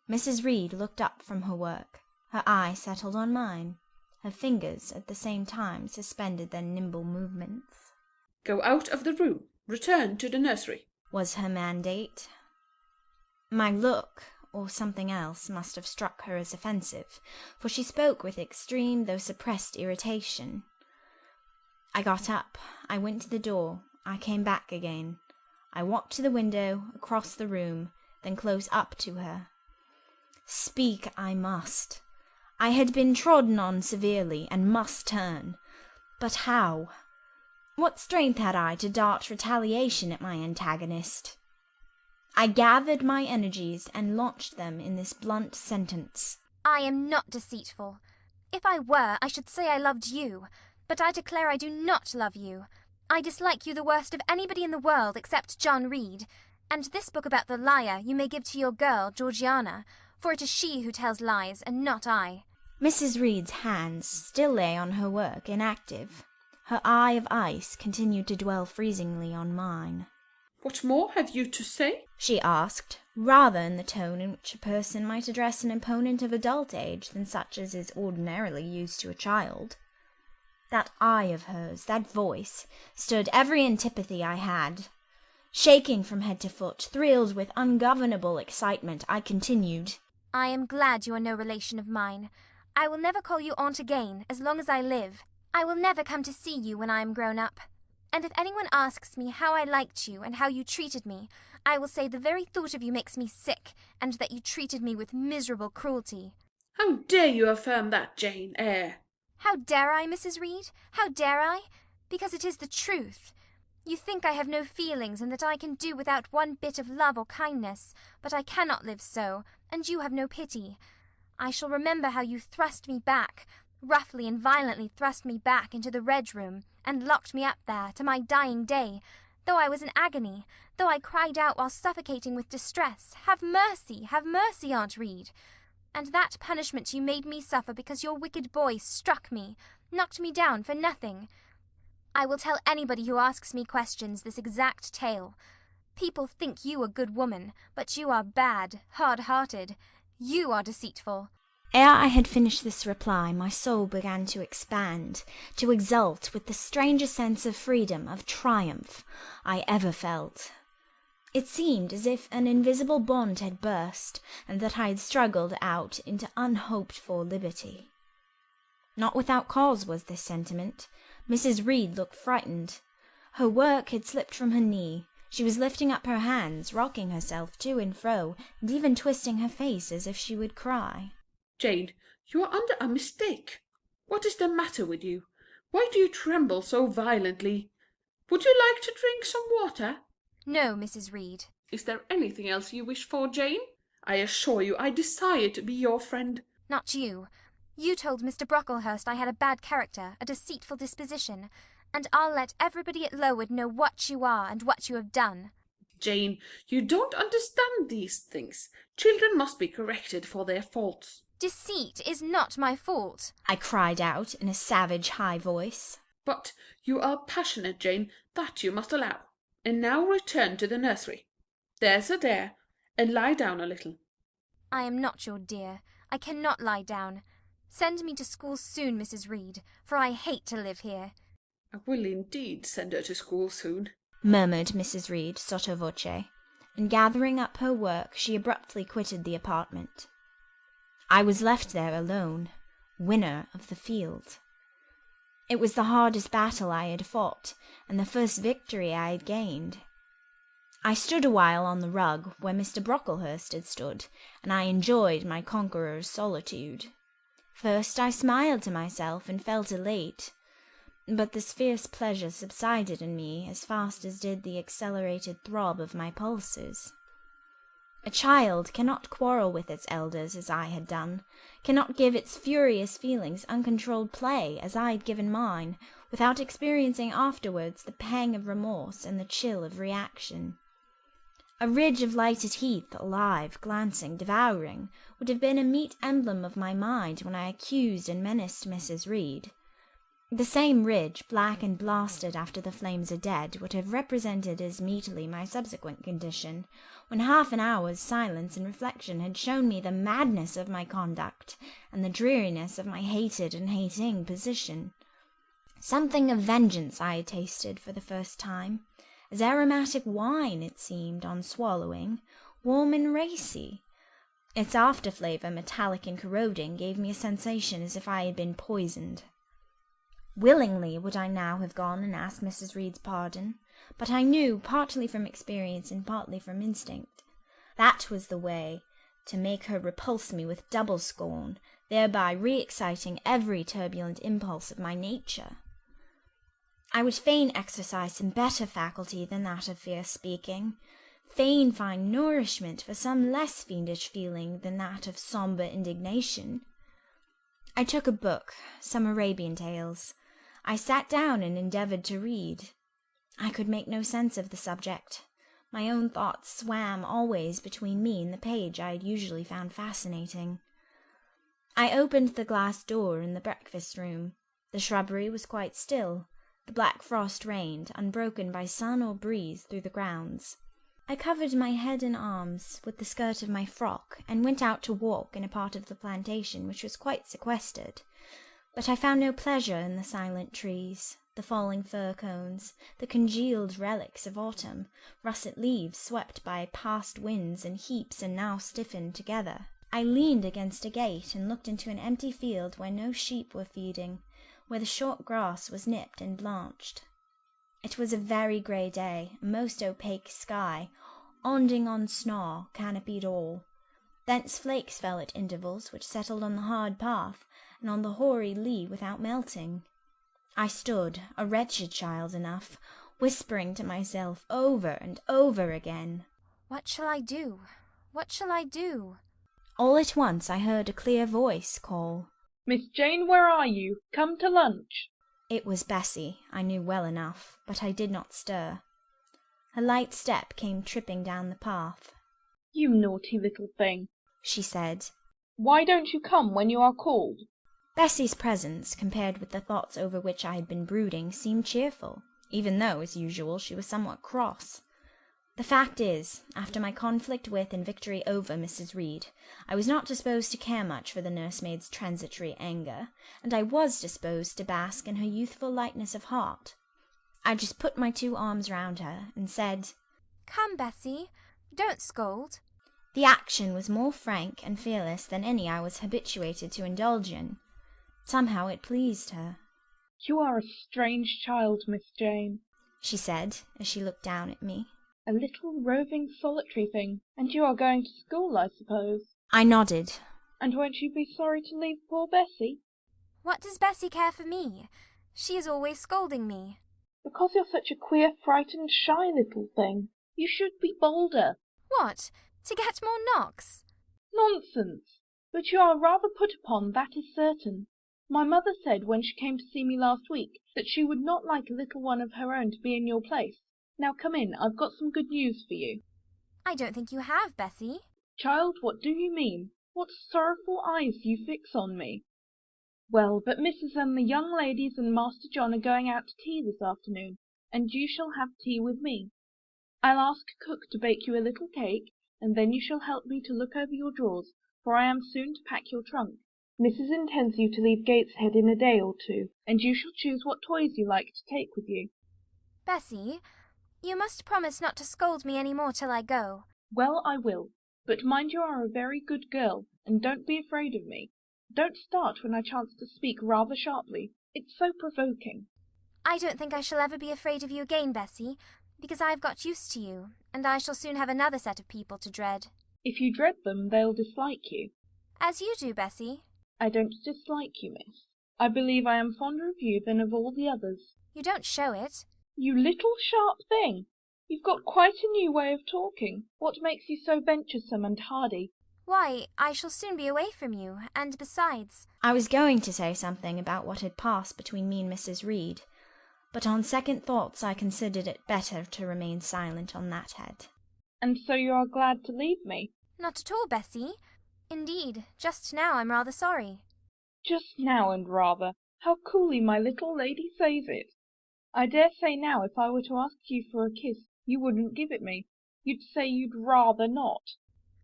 Mrs. Reed looked up from her work. Her eye settled on mine. Her fingers at the same time suspended their nimble movements. "Go out of the room. Return to the nursery," was her mandate. My look, or something else, must have struck her as offensive, for she spoke with extreme though suppressed irritation. I got up. I went to the door. I came back again. I walked to the window, across the room, then close up to her. Speak I must. I had been trodden on severely, and must turn. But how? What strength had I to dart retaliation at my antagonist? I gathered my energies and launched them in this blunt sentence. I am not deceitful. If I were, I should say I loved you. But I declare I do not love you. I dislike you the worst of anybody in the world except John Reed. And this book about the liar you may give to your girl, Georgiana, for it is she who tells lies, and not I. Mrs. Reed's hands still lay on her work, inactive. Her eye of ice continued to dwell freezingly on mine. "What more have you to say?" she asked, rather in the tone in which a person might address an opponent of adult age than such as is ordinarily used to a child. That eye of hers, that voice, stirred every antipathy I had. Shaking from head to foot, thrilled with ungovernable excitement, I continued. I am glad you are no relation of mine. I will never call you aunt again, as long as I live. I will never come to see you when I am grown up. And if anyone asks me how I liked you and how you treated me, I will say the very thought of you makes me sick, and that you treated me with miserable cruelty. "How dare you affirm that, Jane Eyre?" How dare I, Mrs. Reed? How dare I? Because it is the truth. You think I have no feelings, and that I can do without one bit of love or kindness, but I cannot live so, and you have no pity. I shall remember how you thrust me back, roughly and violently thrust me back into the red room, and locked me up there, to my dying day, though I was in agony, though I cried out while suffocating with distress, have mercy, Aunt Reed. And that punishment you made me suffer because your wicked boy struck me, knocked me down for nothing. I will tell anybody who asks me questions this exact tale. People think you a good woman, but you are bad, hard-hearted. You are deceitful. Ere I had finished this reply, my soul began to expand, to exult with the strangest sense of freedom, of triumph, I ever felt. It seemed as if an invisible bond had burst, and that I had struggled out into unhoped-for liberty. Not without cause was this sentiment. Mrs. Reed looked frightened. Her work had slipped from her knee. She was lifting up her hands, rocking herself to and fro, and even twisting her face as if she would cry. "Jane, you are under a mistake. What is the matter with you? Why do you tremble so violently? Would you like to drink some water?" No, Mrs. Reed. "Is there anything else you wish for, Jane? I assure you I desire to be your friend." Not you. You told Mr. Brocklehurst I had a bad character, a deceitful disposition, and I'll let everybody at Lowood know what you are and what you have done. "Jane, you don't understand these things. Children must be corrected for their faults." Deceit is not my fault, I cried out in a savage high voice. "But you are passionate, Jane, that you must allow. And now return to the nursery. There's a dear, and lie down a little." I am not your dear. I cannot lie down. Send me to school soon, Mrs. Reed, for I hate to live here. "I will indeed send her to school soon," murmured Mrs. Reed sotto voce, and gathering up her work she abruptly quitted the apartment. I was left there alone, winner of the field. It was the hardest battle I had fought, and the first victory I had gained. I stood awhile on the rug where Mr. Brocklehurst had stood, and I enjoyed my conqueror's solitude. First I smiled to myself and felt elate, but this fierce pleasure subsided in me as fast as did the accelerated throb of my pulses. A child cannot quarrel with its elders as I had done, cannot give its furious feelings uncontrolled play as I had given mine, without experiencing afterwards the pang of remorse and the chill of reaction. A ridge of lighted heath, alive, glancing, devouring, would have been a meet emblem of my mind when I accused and menaced Mrs. Reed. The same ridge, black and blasted after the flames are dead, would have represented as meetly my subsequent condition, when half an hour's silence and reflection had shown me the madness of my conduct and the dreariness of my hated and hating position. Something of vengeance I had tasted for the first time, as aromatic wine, it seemed, on swallowing, warm and racy. Its after-flavour, metallic and corroding, gave me a sensation as if I had been poisoned. Willingly would I now have gone and asked Mrs. Reed's pardon, but I knew, partly from experience and partly from instinct, that was the way to make her repulse me with double scorn, thereby re-exciting every turbulent impulse of my nature. I would fain exercise some better faculty than that of fierce speaking, fain find nourishment for some less fiendish feeling than that of sombre indignation. I took a book, some Arabian tales. I sat down and endeavoured to read. I could make no sense of the subject. My own thoughts swam always between me and the page I had usually found fascinating. I opened the glass door in the breakfast-room. The shrubbery was quite still. The black frost reigned, unbroken by sun or breeze, through the grounds. I covered my head and arms with the skirt of my frock, and went out to walk in a part of the plantation which was quite sequestered. But I found no pleasure in the silent trees, the falling fir cones, the congealed relics of autumn, russet leaves swept by past winds in heaps and now stiffened together. I leaned against a gate and looked into an empty field where no sheep were feeding, where the short grass was nipped and blanched. It was a very grey day, a most opaque sky, onding on snaw, canopied all. Thence flakes fell at intervals, which settled on the hard path, and on the hoary lea without melting. I stood, a wretched child enough, whispering to myself over and over again, "What shall I do? What shall I do?" All at once I heard a clear voice call, "Miss Jane, where are you? Come to lunch." It was Bessie, I knew well enough, but I did not stir. Her light step came tripping down the path. "You naughty little thing," she said. "Why don't you come when you are called?" Bessie's presence, compared with the thoughts over which I had been brooding, seemed cheerful, even though, as usual, she was somewhat cross. The fact is, after my conflict with and victory over Mrs. Reed, I was not disposed to care much for the nursemaid's transitory anger, and I was disposed to bask in her youthful lightness of heart. I just put my 2 arms round her and said, "Come, Bessie, don't scold." The action was more frank and fearless than any I was habituated to indulge in. Somehow it pleased her. "You are a strange child, Miss Jane," she said, as she looked down at me. "A little roving solitary thing. And you are going to school, I suppose?" I nodded. "And won't you be sorry to leave poor Bessie?" What does Bessie care for me? She is always scolding me. "Because you're such a queer, frightened, shy little thing. You should be bolder." What? To get more knocks? "Nonsense! But you are rather put upon, that is certain. My mother said when she came to see me last week that she would not like a little one of her own to be in your place. Now come in, I've got some good news for you." I don't think you have, Bessie." "Child, what do you mean? What sorrowful eyes you fix on me!" "Well, but Mrs. and the young ladies and Master John are going out to tea this afternoon, and you shall have tea with me. I'll ask cook to bake you a little cake, and then you shall help me to look over your drawers, for I am soon to pack your trunk. Mrs. intends you to leave Gateshead in a day or 2, and you shall choose what toys you like to take with you." Bessie, you must promise not to scold me any more till I go. "Well, I will. But mind you are a very good girl, and don't be afraid of me. Don't start when I chance to speak rather sharply. It's so provoking." I don't think I shall ever be afraid of you again, Bessie, because I've got used to you, and I shall soon have another set of people to dread. "If you dread them, they'll dislike you." As you do, Bessie. "I don't dislike you, miss. I believe I am fonder of you than of all the others." You don't show it. "You little sharp thing! You've got quite a new way of talking. What makes you so venturesome and hardy?" Why, I shall soon be away from you, and besides— I was going to say something about what had passed between me and Mrs. Reed, but on second thoughts I considered it better to remain silent on that head. And so you are glad to leave me? Not at all, Bessie. Indeed, just now I'm rather sorry. Just now and rather. How coolly my little lady says it. I dare say now if I were to ask you for a kiss, you wouldn't give it me. You'd say you'd rather not.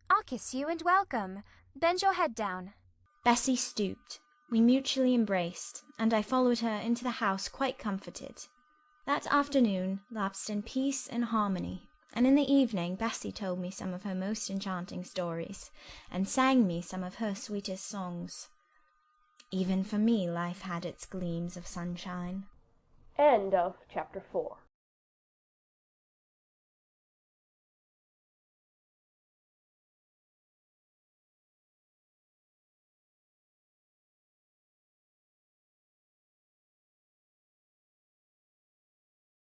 I'll kiss you and welcome. Bend your head down. Bessie stooped. We mutually embraced, and I followed her into the house quite comforted. That afternoon lapsed in peace and harmony, and in the evening Bessie told me some of her most enchanting stories, and sang me some of her sweetest songs. Even for me life had its gleams of sunshine. End of chapter 4.